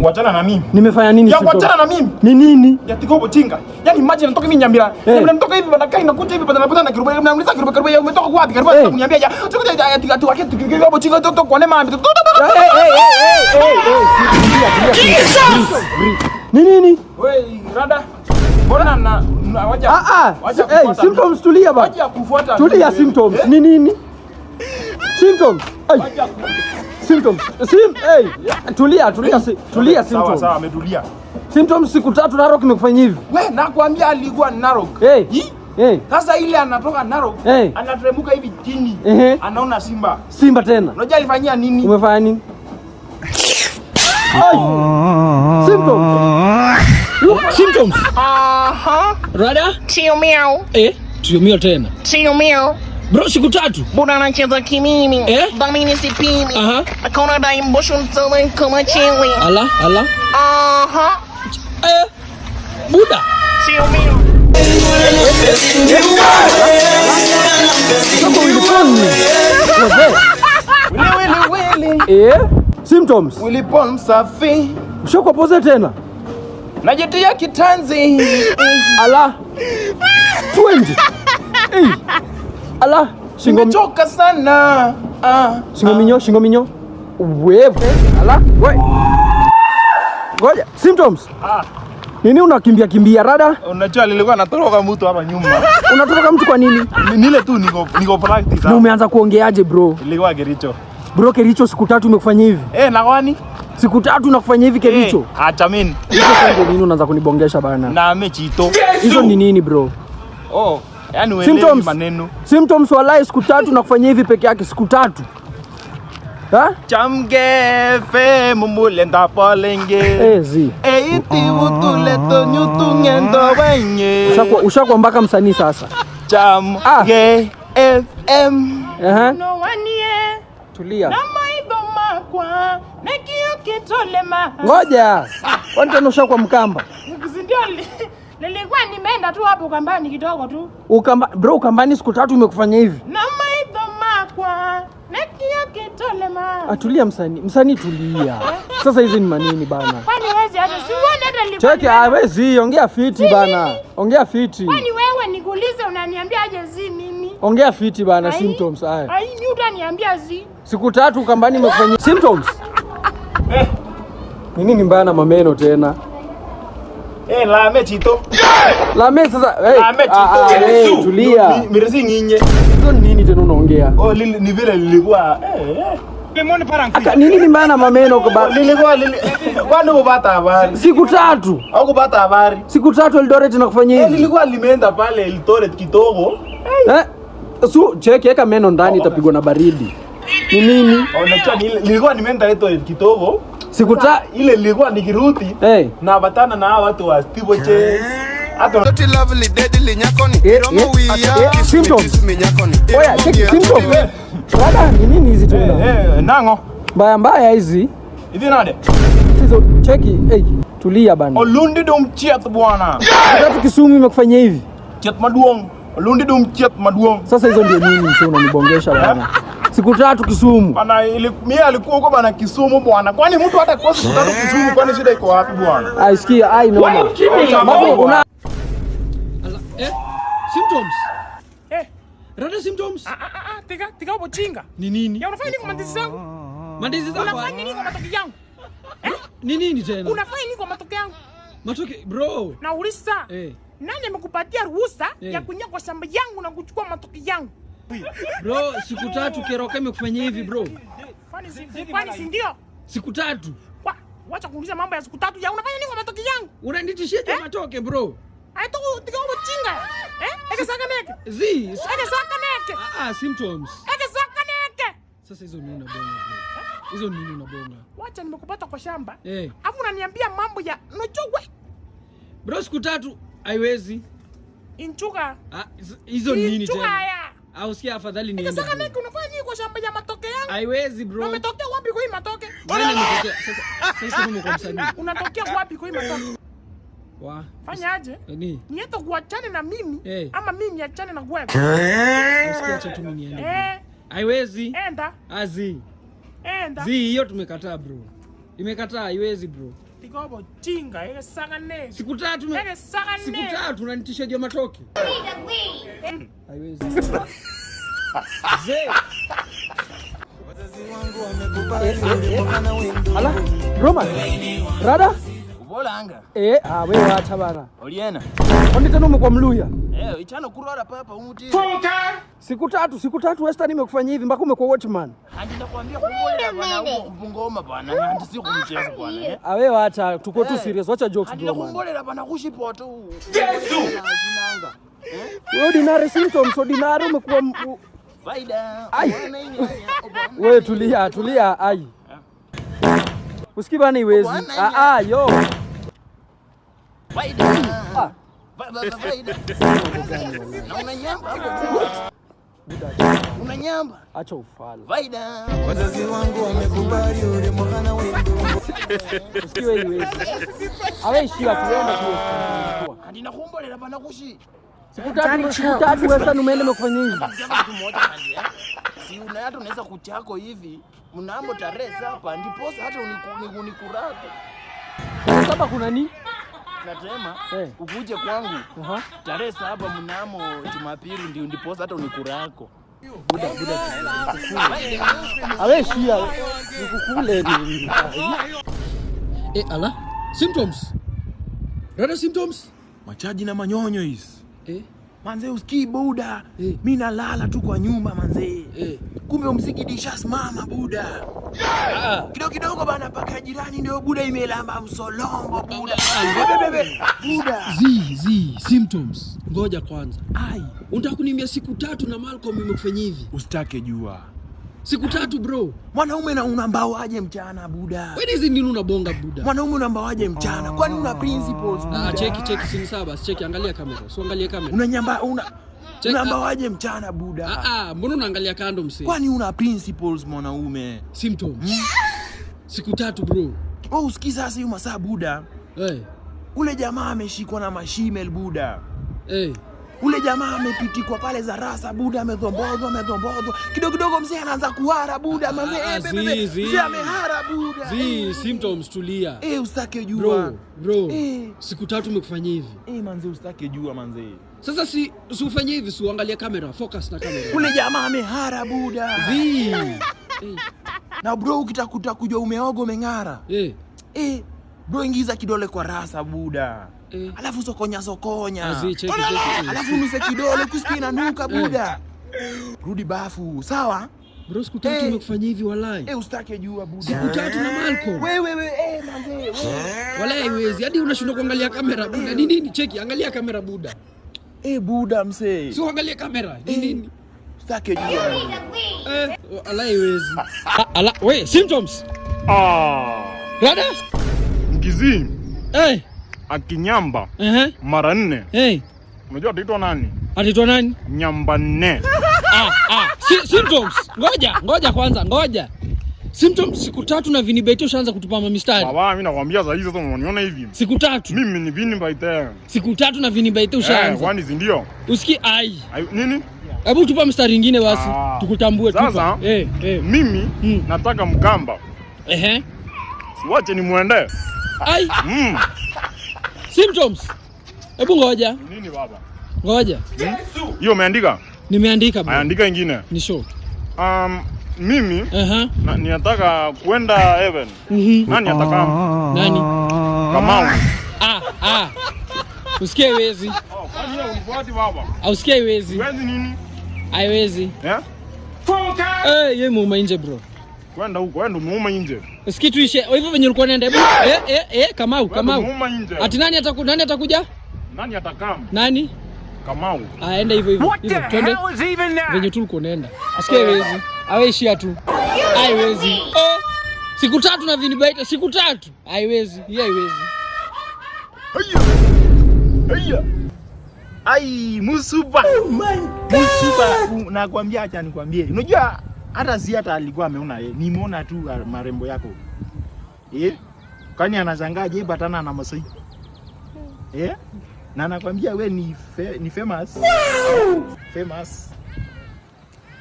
Kuachana na mimi. Nimefanya nini? Ya kuachana na mimi. Ni nini? Ya tikobo chinga. Yaani imagine natoka hivi Nyambira. Natoka hivi banakai nakuja hivi badala na kiruba mnamliza kiruba umetoka wapi? Karibu kuniambia ya. Tukuja tu wakati tikobo chinga to kwa nema. Ni nini? Wewe rada. Mbona na waja? Symptoms tulia bana. Waja kufuata. Tulia symptoms. Ni nini? Symptoms. Symptoms. Tulia symptoms. Sawa ametulia. Symptoms siku 3 Narok imekufanya hivi. Wewe nakwambia alikuwa Narok. Sasa ile anatoka Narok, anateremka hivi chini. Anaona simba. Simba tena. Unajua alifanyia nini? Umefanya nini? Symptoms. Rada? Tio miau. Tio miau tena. Tio miau. Bro, siku 3. Buda anacheza kimimi. Dhamini sipimi. Akona dai mbosho mtole kama chili. Ala. Buda. Tio miau. Symptoms. Ulipon msafi. Ushoko pose tena. Najitia kitanzi. Ala. 20. Ala. Nimechoka sana. Shingo minyo. Wewe. Ala. Wewe. Ngoja. Symptoms. Nini unakimbia rada? Unajua nilikuwa natoroka mtu hapa nyuma. Unatoroka mtu kwa nini? Nile tu niko practice. Na umeanza kuongeaje bro? Nilikuwa Kericho. Bro, Kericho siku 3 umekufanya hivi? Na kwani? Siku 3 nakufanya hivi Kericho? Acha mimi. Hizo sasa nini unaanza kunibongesha bana? Na mechito. Hizo ni nini bro? Yaani wewe maneno. Symptoms walai siku 3 nakufanya hivi peke yake siku 3. Chamgefe mumule ndapolenge. Iti butule to nyutungendo wenye. Ushakuwa mpaka msanii sasa. Chamge FM. No wanie. Tulia. Na maido makwa. Nekio kitolema. Ngoja. Kwani tena ushakuwa Mkamba? Ndio nilikuwa nimeenda tu hapo Ukambani kidogo tu. Bro, Ukambani siku 3 umekufanya hivi? Na maido makwa. Nekio kitolema. Atulia msanii tulia. Sasa hizi ni manini bana? Kwani wezi hata si uone hata nilikuwa. Cheki hawezi ongea fiti bana. Ongea fiti. Kwani wewe nikuulize unaniambia aje zi mimi? Ongea fiti bana. Symptoms haya. Ni utaniambia zi. Siku 3 Ukambani umekufanya symptoms. Nini mbaya na mameno tena? La mechito. La me sasa. Tulia. Mirisi nyinyi. Hizo nini tena unaongea? Ni vile lilikuwa nini ni mbaya na mameno kwa lilikuwa kwani upata habari? Siku 3. Au kupata habari? Siku 3 Eldoret nakufanyia hivi. Nilikuwa limeenda pale Eldoret kidogo. Cheki eka meno ndani itapigwa na baridi. Ni nini? Unajua nilikuwa nimeenda Eldoret kidogo. Siku ile nilikuwa nikirudi na batana na watu wa Steve Chase. Symptoms. Oya, symptoms. Wala ni nini hizi tena? Nango. Mbaya hizi. Hivi nade? Sizo cheki, tulia bana. Olundi dum chiat bwana. Tatu Kisumu imekufanyia hivi. Chiat maduong. Olundi dum chiat maduong. Sasa hizo ndio nini msio unanibongesha bana? Siku 3 Kisumu. Bana mimi alikuwa huko bana Kisumu bwana. Kwani mtu hata kwa siku 3 Kisumu kwani shida iko wapi bwana? Sikia, noma. Una symptoms. Rada symptoms. Tika hapo chinga. Ni nini? Ya unafanya nini kwa mandizi zangu? Mandizi zangu. Unafanya nini kwa matoke yangu? Ni nini tena? Unafanya nini kwa matoke yangu? Matoke bro. Na ulisa. Nani amekupatia ruhusa ya kuingia kwa shamba yangu na kuchukua matoke yangu? Bro, siku 3 Keroka imekufanyia hivi bro. Kwani si ndio? Siku 3. Wacha kuuliza mambo ya siku 3. Ya unafanya nini kwa matoke yangu? Unanitishia matoke bro. Aito tika hapo chinga. Eke saka neke. Eke saka neke. Symptoms. Eke saka neke. Sasa hizo nini unabonga bro? Hizo nini unabonga? Wacha nimekupata kwa shamba. Alafu unaniambia mambo ya nochogwe. Bro, siku 3 haiwezi. Inchuka. Hizo nini tena? Au sikia afadhali niende. Sasa neke unafanya nini kwa shamba ya matoke yangu? Haiwezi bro. Umetokea wapi kwa hii matoke? Sasa kama uko msanii. Unatokea wapi kwa hii matoke? Fanya aje? Nieta kuachane na mimi ama mimi niachane na wewe. Usikiache tu mimi niende. Haiwezi. Enda. Enda. Hiyo tumekataa bro. Imekataa, haiwezi bro. Tikobo chinga ile sangane. Siku 3 Ile sangane. Siku 3 unanitisha jua matoke. Haiwezi. Zee. Wazazi wangu wamekubali Ala, Roman. Rada? Ubolanga. Wewe acha bana. Oliena. Kwani tena umekuwa Mluya? Ichana kurora papa umuti. Siku 3 Western nimekufanyia hivi mpaka umekuwa watchman. Hadi nakwambia kumbole bwana mbungoma bwana. Hadi si kumcheza bwana. Wewe acha tuko tu serious. Wacha jokes bro. Hadi kumbole bwana kushipo tu. Yesu. Wewe ordinary symptoms, ordinary umekuwa faida. Wewe tulia ai. Usikii bana iwezi. Yo. Faida. Faida. Na unanyamba hapo. Unanyamba. Acha ufala. Faida. Wazazi wangu wamekubali ule mwana wetu. Usikii wewe iwezi. Aweshia tuenda tu. Hadi nakumbolera bana kushi. Siku 3 Western umeenda umekufanyia hivi. Mtu mmoja hadi si una hata unaweza kuchako hivi mnamo tarehe 7 ndipo hata unikurate. Sasa kuna nini? Nasema ukuje kwangu. Tarehe 7 mnamo Jumapili ndipo hata unikurako. Buda. Aweshia nikukule ni. Ala. Symptoms. Rada symptoms. Machaji na manyonyo hizi. Manze usikii buda. Mimi nalala tu kwa nyumba manze. Kumbe umsikidisha simama buda. Kidogo bana paka jirani ndio buda imelamba msolongo buda. Buda. Symptoms. Ngoja kwanza. Unataka kuniambia siku 3 na Malcolm imekufanyia hivi? Usitake jua. Siku 3 bro. Mwanaume na unambawaje mchana buda? Wewe hizi nini unabonga buda? Mwanaume unambawaje mchana? Kwani una principles buda? Cheki sini saba, cheki angalia kamera. So angalia kamera. Unambawaje mchana buda? Mbona unaangalia kando msee? Kwani una principles mwanaume? Symptoms. Siku 3 bro. Usikii sasa hiyo masaa buda. Ule jamaa ameshikwa na mashimel buda. Ule jamaa amepitikwa pale za rasa buda, amedhombozwa. Kidogo mzee anaanza kuhara buda, mzee amehara buda. Symptoms tulia. Usitake jua. Bro. Siku 3 umekufanyia hivi. Manze usitake jua manze. Sasa si ufanye hivi, si uangalia kamera, focus na kamera. Ule jamaa amehara buda. Na bro ukitakuta kujua umeoga umeng'ara. Bro ingiza kidole kwa rasa buda. Alafu sokonya. Cheki. Alafu nuse kidole kuspina nuka buda. Rudi bafu, sawa? Bro siku 3 umekufanyia hivi walai. Usitake jua buda. Siku 3 na Malcolm. Wewe manze. Walai haiwezi. Hadi unashindwa kuangalia kamera buda. Nini? Cheki, angalia kamera buda. Buda msee. Si uangalie kamera. Nini? Usitake jua. Walai haiwezi. We, symptoms. Rada? Mkizi. Akinyamba. Mara 4. Unajua ataitwa nani? Ataitwa nani? Nyamba 4. Symptoms. Ngoja kwanza. Symptoms siku 3 na Vinibaite ushaanza kutupa mistari. Baba mimi nakwambia sasa hizi sasa unaniona hivi. Siku 3. Mimi ni Vinibaite. Siku 3 na Vinibaite ushaanza. Kwani si ndio? Usiki nini? Hebu tupa mstari nyingine basi. Tukutambue tu. Sasa mimi nataka Mkamba. Siwache ni muende. Symptoms. Hebu ngoja. Nini baba? Ngoja. Hiyo umeandika? Nimeandika baba. Andika nyingine. Ni show. Mimi ninataka kwenda heaven. Nani atakam? Nani? Kamau. Usikie wezi. Kwani wewe unifuati baba? Usikie wezi. Wezi nini? Haiwezi. Yeye muuma nje bro. Kwenda huko, wewe ndo muuma nje. Usikie tuishe. Hivyo venye ulikuwa unaenda. Kamau. Muuma nje. Ati nani atakuja? Nani atakam? Nani? Kamau. Enda hivyo. Twende. Venye tulikuwa unaenda. Usikie wezi. Aweishia tu. Haiwezi. Siku 3 na Vinibaite, siku 3. Haiwezi. Hii haiwezi. Musuba. Nakwambia acha nikwambie. Unajua hata alikuwa ameona nimeona tu marembo yako. Kwani anashangaje batana na Masai? Na nakwambia we ni famous.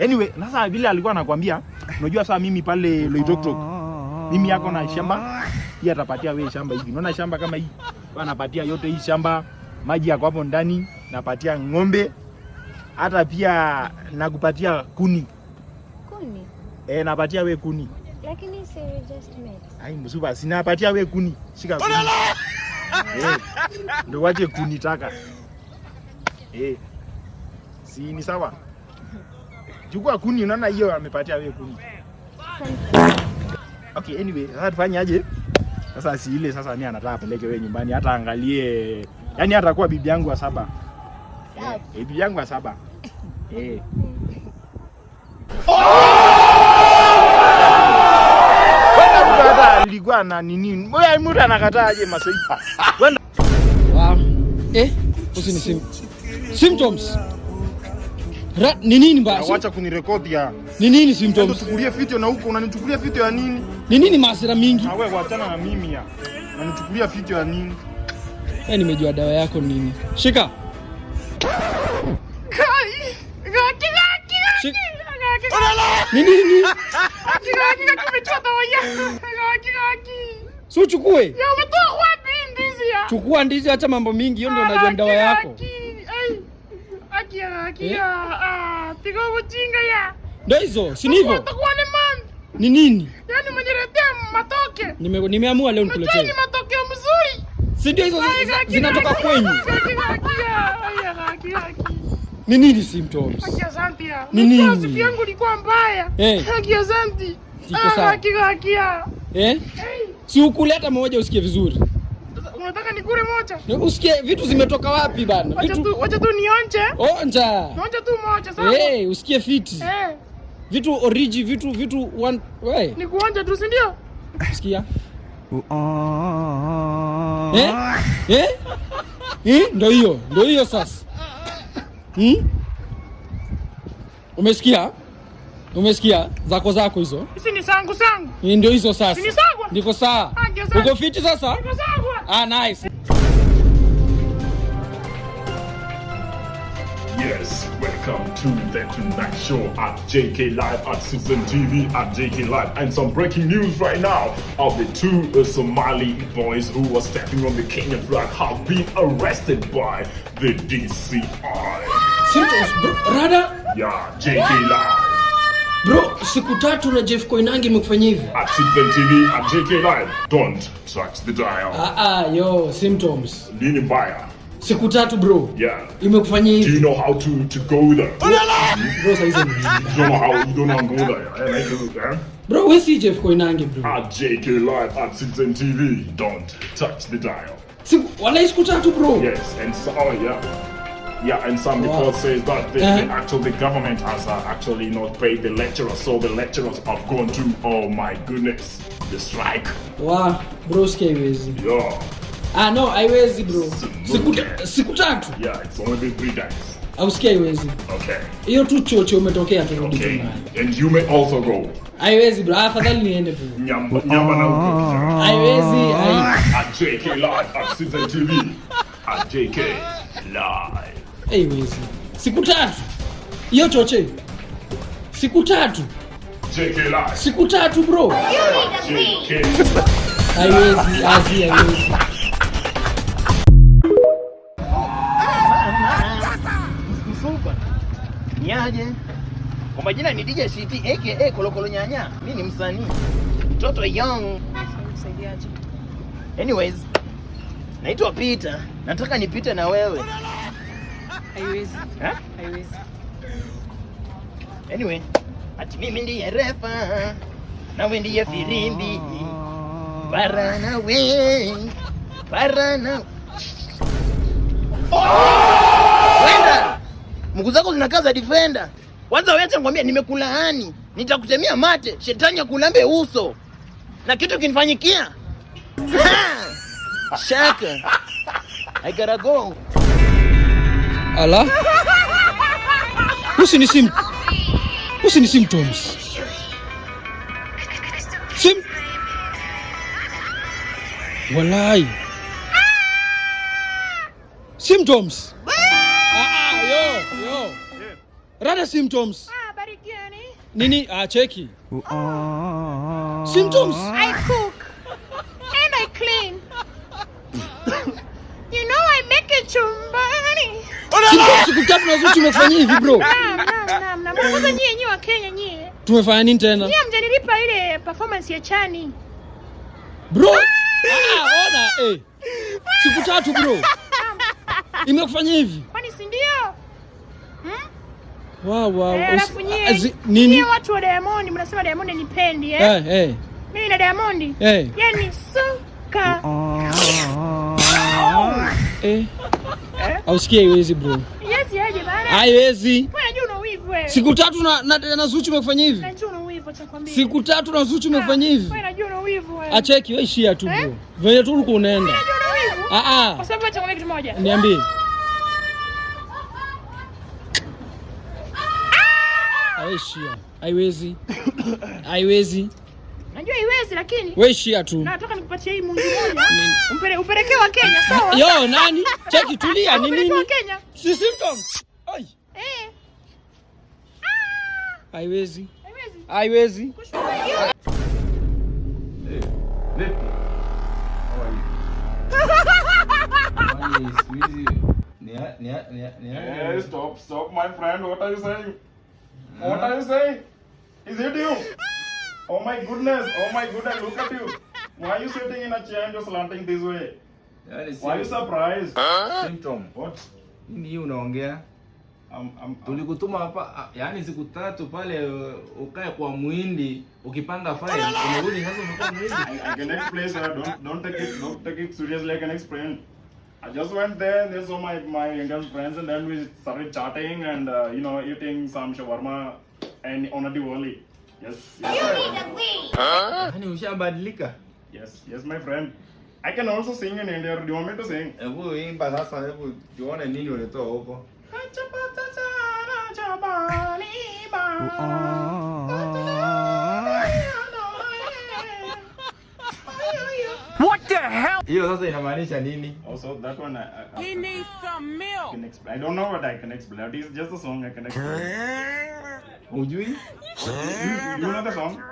Anyway, sasa vile alikuwa anakuambia, unajua sasa mimi pale Loitoktok. Mimi yako na shamba. Hii atapatia wewe shamba hivi. Unaona shamba kama hii? Anapatia yote hii shamba, maji yako hapo ndani, napatia ng'ombe. Hata pia nakupatia kuni. Kuni? Napatia wewe kuni. Lakini si just met. Ai msupa, sinapatia wewe kuni. Shika kuni. Ndio waje kuni taka. Si ni sawa? Chukua kuni, unaona hiyo amepatia wewe kuni. Okay, anyway, sasa tufanye aje? Sasa si ile sasa mimi anataka apeleke wewe nyumbani hata angalie. Yaani atakuwa bibi yangu wa 7. Bibi yangu wa 7. Alikuwa na nini? Wewe mtu anakataa aje masaipa? Kwenda. Usini symptoms. Ni nini basi? Acha kunirekodi ya. Ni nini symptoms? Tuchukulie video na huko unanichukulia video ya nini? Ni nini masira mingi? Wewe waachana na mimi ya. Unanichukulia video ya nini? Yaani nimejua dawa yako nini. Shika. Ni nini? Tumetoa dawa yangu. Si uchukue. Ya umetoa wapi ndizi ya? Chukua ndizi, acha mambo mingi, hiyo ndio unajua dawa yako. Tigo mjinga ya. Ndio hizo, si ndivyo? Utakuwa ni man. Ni nini? Yaani umeniletea matoke. Nimeamua leo nikuletee. Ni matokeo mzuri. Si ndio hizo zinatoka kwenyu? Ni nini symptoms? Asante. Ni nini? Siku yangu ilikuwa mbaya. Asante. Iko sawa. Si ukuleta moja usikie vizuri. Unataka nikule moja? Usikie vitu zimetoka wapi bana? Wacha tu nionje. Onja. Onja tu moja sawa. Usikie fiti. Vitu origi, vitu one way. Ni kuonja tu, si ndio? Sikia. Ndio hiyo sasa. Umesikia zako hizo? Hizi ni sangu. Ndio hizo sasa. Si ni sagwa? Ndiko sawa. Uko fiti sasa? Niko sagwa. Nice. Yes, welcome to the Tonight Show at JK Live at Citizen TV at JK Live. And some breaking news right now of the two Somali boys who were stepping on the Kenyan flag have been arrested by the DCI. Symptoms, bro. Rada? Yeah, JK Live. Bro, siku 3 na Jeff Koinange imekufanyia hivi. At Citizen TV at JK Live. Don't touch the dial. Yo, symptoms. Nini mbaya? Siku 3 bro. Yeah. Imekufanyia hivi. Do you know how to go there? Bro, saizi ni. You don't know how to go there. Bro, we see Jeff Koinange bro. At JK Live at Citizen TV. Don't touch the dial. Wala siku 3 bro. Yes, and so and some reports says that the government has actually not paid the lecturers, so the lecturers have gone to, oh my goodness, the strike. Wow, bro, haiwezi. Yeah. No, haiwezi bro. Siku 3. Yeah, it's only been 3 days. Ausikia haiwezi. Okay. Hiyo tu chocho umetokea turudi Okay. tena. And you may also go. Haiwezi bro, afadhali niende bro. Nyamba na huko. Haiwezi. At JK Live at Citizen TV. At JK Live. Haiwezi. Siku 3. Hiyo choche. Siku 3. JK Live. Siku 3 bro. JK. Haiwezi, haiwezi. Niaje? Kwa majina ni DJ City aka Kolokolo Nyanya. Mimi ni msanii. Mtoto young. Msaidiaje? Anyways, naitwa Peter. Nataka nipite na wewe. Haiwezi. Haiwezi. Anyway, ati mimi ndiye refa. Na wewe ndiye firimbi. Barana we. Barana. Wenda. Mguu zako zinakaa za defender. Kwanza wewe ngwambia nimekulaani. Nitakutemea mate, shetani akulambe uso. Na kitu kinifanyikia. Shaka. I gotta go. Ala. Usini symptoms. Walai. Symptoms. Yo. Rada symptoms. Habari gani? Nini? Cheki. Symptoms. I cook. And clean. You know I make it chumbani. Siku 3 na Zuchu umefanya hivi bro. Naam. Mbona nyinyi wa Kenya nyinyi? Tumefanya nini tena? Nyinyi mjanilipa ile performance ya Chani. Bro. Ona siku 3 bro. Imekufanya hivi. Kwani si ndio? Wow. Nini watu wa Diamond mnasema Diamond nipendi Mimi na Diamond. Yaani suka. Ausikie haiwezi bro. Yes yaje bana. Haiwezi. Wewe unajua una wivu wewe. Siku 3 na Zuchu umefanya hivi. Unajua una wivu cha kwambia. Siku 3 na Zuchu umefanya hivi. Wewe unajua una wivu wewe. Acheki wewe ishia tu bro. Venye tu uko unaenda. Unajua una wivu? Kwa sababu cha kwambia kitu moja. Niambie. Aishia. Haiwezi. Najua haiwezi lakini wewe ishia tu. Nataka nikupatie hii mundu moja. Umpelekee wa Kenya sawa? Yo nani? Cheki tulia ni nini? Wa Kenya. Si symptoms. Ai. Haiwezi. Hey, Hey, stop, my friend. What are you saying? What are you saying? Is it you? Oh my goodness, look at you. Why are you sitting in a chair and just slanting this way? Why are you surprised? Symptom. What? Nini unaongea? Tulikutuma hapa, yani siku 3 pale ukae kwa Muhindi ukipanga file. Unarudi sasa umekuwa Muhindi. I can explain, sir. Don't take it seriously. I can explain. I just went there and they saw my younger friends and then we started chatting and eating some shawarma and on a Diwali. Yes. Hani ushabadilika? Yes, my friend. I can also sing in India. Do you want me to sing? Hebu imba sasa, hebu tuone nini ulitoa huko. What the hell? Hiyo sasa inamaanisha nini? Also that one He needs some milk. I can explain. I don't know what I can explain. It is just a song I can explain. Ujui? You know the song?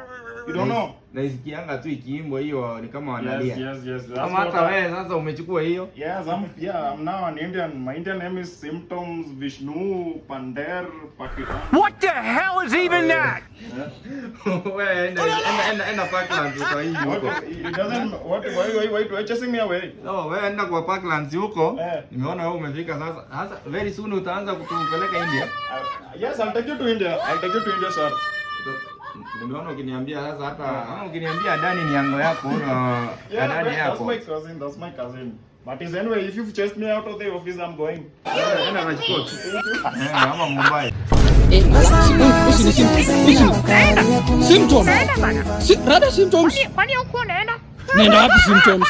You don't know? Naisikianga tu ikiimbwa hiyo ni kama wanalia. Yes. Kama hata wewe sasa umechukua hiyo? Yes, I'm now an Indian. My Indian name is Symptoms Vishnu Pander Pakitan. What the hell is even that? Wewe enda Parklands huko hii huko. It doesn't why chasing me away? No, wewe enda kwa Parklands huko. Nimeona wewe umefika sasa. Sasa very soon utaanza kutupeleka India. Yes, I'll take you to India. Sir. Nimeona ukiniambia sasa hata kama ukiniambia Dani ni yango yako na Dani yako. That's my cousin. But is anyway, if you've chased me out of the office, I'm going. Enda Rajkot. Ama Mumbai. Symptoms. Rada symptoms. Kwani huko unaenda? Naenda wapi symptoms?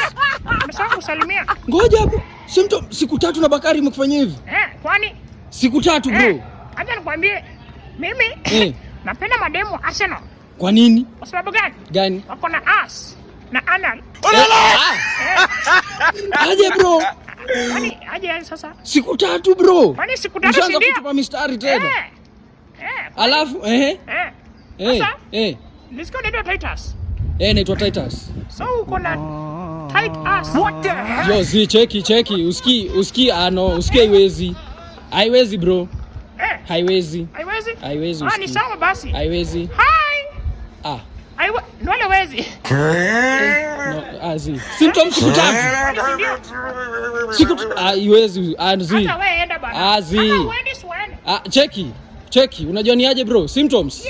Umesahau kusalimia. Ngoja hapo. Symptoms siku 3 na Bakari umekufanyia hivi? Kwani siku 3 bro. Acha nikwambie mimi napenda mademu Arsenal. Kwa nini? Kwa sababu gani? Wako na ass na anal. Aje bro. Kwani aje sasa? Siku 3 bro. Kwani siku 3 si ndio? Ushaanza kutupa mistari tena. Alafu Sasa nisikia unaitwa Titus. Naitwa Titus. So uko na tight ass. What the hell? Yo, cheki. Uski haiwezi bro. Haiwezi. Ni sawa basi. Haiwezi. Hi. Ndio wezi. Symptoms siku 3. Haiwezi. Hata wewe enda bana. Cheki. Unajua ni aje bro? Symptoms.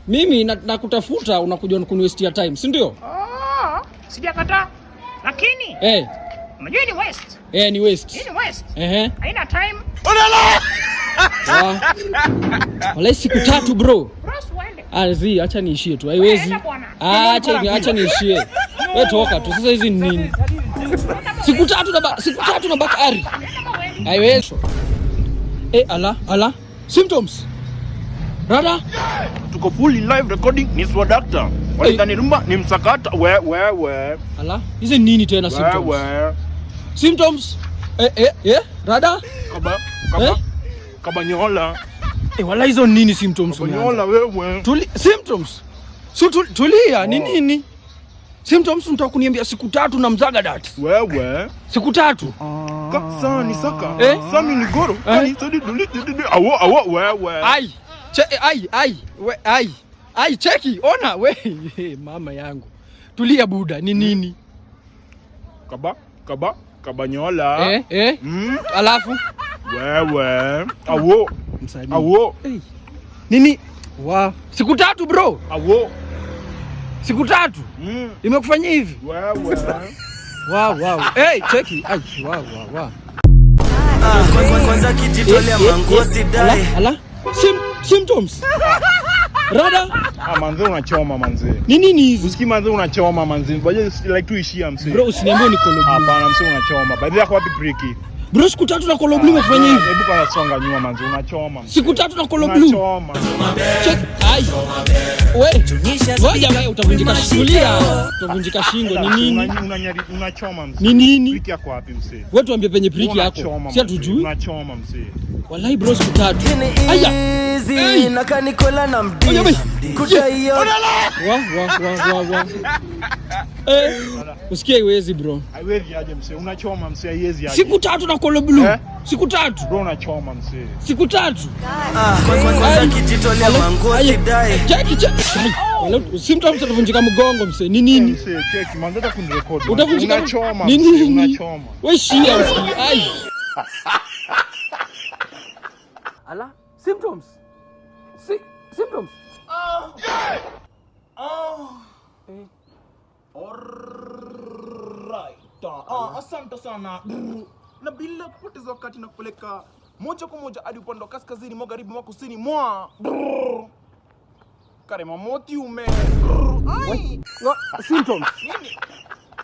Mimi nakutafuta unakuja kuniwestia time, si ndio? Sijakataa. Lakini unajua ni waste. Ni waste. Ni waste. Haina time. Wala siku 3 bro. Acha niishie tu. Haiwezi. Acha niishie. Wewe toka tu. Sasa hizi ni nini? Siku 3 na Bakari. Haiwezi. Ala. Symptoms. Rada. Tuko fully live recording ni swa doctor. Walidhani rumba ni msakata. We. Ala. Hizi nini tena symptoms? We. Symptoms. Rada. Kabanyola. Wala hizo nini symptoms? Kabanyola wewe. Symptoms. Tulia ni nini? Symptoms unataka kuniambia siku 3 na mzaga dat. Wewe. Siku 3. Sasa ni saka. Sami ni goro. Awo wewe. Ai cheki ona we mama yangu. Tulia buda ni nini? Kabanyola. Alafu wewe. Awo. Nini? Wow. Siku 3 bro. Awo. Siku 3. Imekufanyia hivi? Wewe. Wow. Cheki. Wow. Kwanza kijitolea manguo sidai. Ala. Symptoms. Rada. Manze unachoma manze. Ni nini hizi? Usikii manze unachoma manze. Baje like tuishia mse. Bro usiniambie ni Call of Blue. Hapana mse unachoma. Baadhi yako wapi breki? Bro siku 3 na Call of Blue umefanya hivi? Hebu kwa songa nyuma manze unachoma. Siku 3 na Call of Blue. Unachoma. Check. Wewe wewe utavunjika shingo ni nini? Unachoma mse. Ni nini? Breki yako wapi mse? Wewe tuambie penye breki yako. Si hatujui. Unachoma mse. Wallahi bro siku 3. Aya. Na kanikola na mdi. Kutaiyo. Wa. Usikie haiwezi bro. Haiwezi aje mse. Unachoma mse haiwezi aje. Siku 3 na Call of Blue. Siku 3. Bro unachoma mse. Siku 3. Kwanza kijitolea manguo sidai. Cheki. Symptoms utavunjika mgongo mse. Ni nini? Mse cheki manze kunirecord. Utavunjika unachoma. Nini? Unachoma. Wewe shia usikie. Ai. Ala, symptoms. Symptoms. Alright. Asante sana. Na bila kupoteza wakati na kupeleka moja kwa moja hadi upande wa kaskazini magharibi mwa kusini mwa Karema moti ume. Symptoms.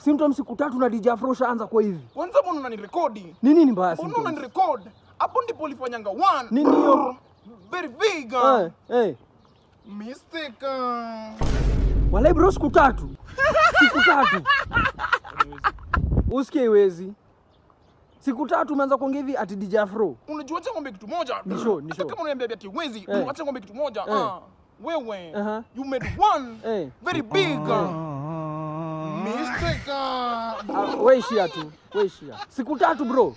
Symptoms siku 3 na DJ Afro shaanza kwa hivi. Kwanza mbona unanirekodi? Nini mbaya symptoms? symptoms? Mbona unanirecord? Hapo ndipo ulifanyanga 1. Nini hiyo? Very big. Mistake. Walai bro siku 3. Siku 3. Usikie iwezi. Siku 3 umeanza kuongea hivi ati DJ Afro. Unajua acha ngombe kitu moja. Ni show. Kama unaniambia ati wezi, acha ngombe kitu moja. Wewe. You made 1. Very big. Mistake. Wewe shia tu. Siku 3 bro.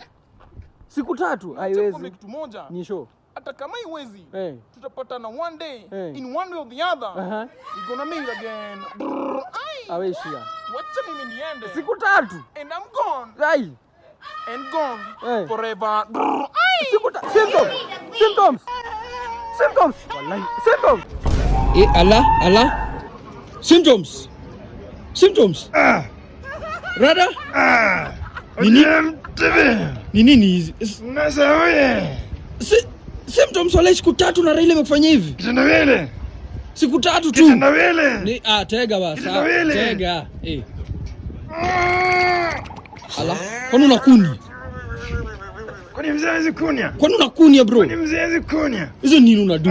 Siku 3 haiwezi. Ngombe kitu moja. Ni show. Hata kama iwezi, tutapatana one day, in one way or the other, we're gonna meet again. Aweshia. Wacha mimi niende. Siku 3. And I'm gone. Ai. And gone forever. Siku 3. Symptoms. Wallahi. Symptoms. Ala. Symptoms. Rada? Nini hizi? Nasawe. Symptoms wala siku 3 na Raila amefanya hivi. Kitendawili. Siku 3 tu. Kitendawili. Tega basi. Tega. Ala. Kwani unakuni? Kwani mzee kunya? Kwani unakunia bro? Kwani mzee kunya? Hizo nini unadu?